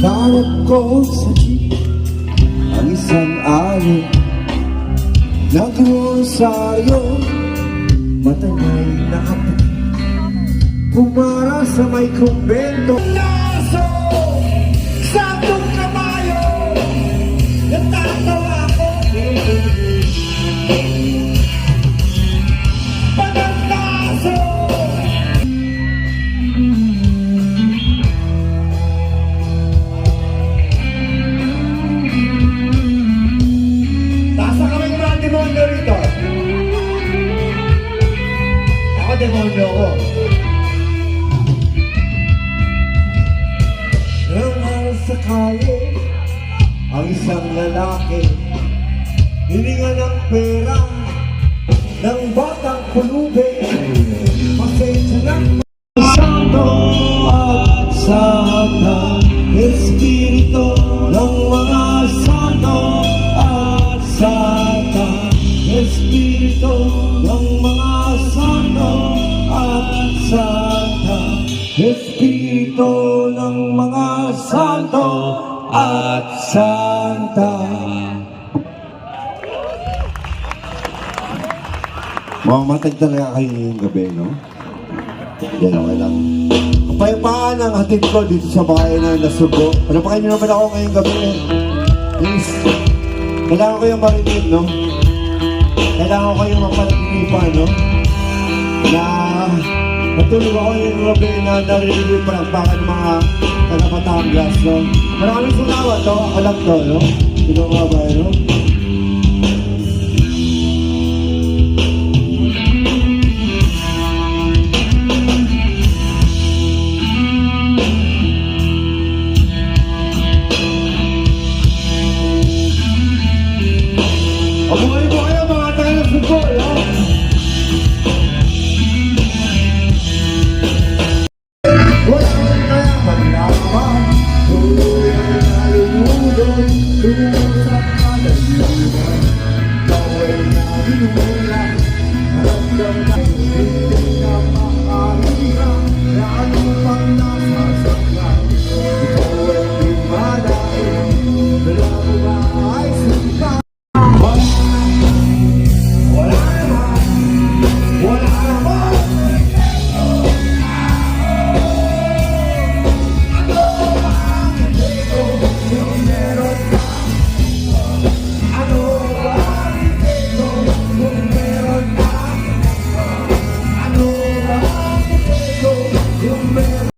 Hanap ko sa jeep ang isang ari, nag-rosaryo, matangay na kape, pumara sa may kumbento. Naso, santong kamayo, natatawa ko. Panagnaso, nasa kaming mga demonyo rito. Ako demonyo ko. Nang sa kalye, ang isang lalaki, hininga ng pera ng batang pulube. Pasensya ng Santo at Santa, Espiritu ng mga Santo at Santa, Espiritu ng mga Santo at Santa, Espiritu ng mga Santo at Santa. Mamamatag talaga kayo ngayong gabi, no? Yan, okay lang. Kapayapaan ang hatid ko dito sa bahay na Nasubo. Panapakan nyo naman ako ngayong gabi. Please, kailangan ko yung marinig, no? Kailangan ko yung mapalaginipan, no? Na natulog ako yung gabi na narinig yung palakpakan ng mga taga-Batangas, no? Maraming salamat, no? Ako lang to, no? Ito mga bahay, no?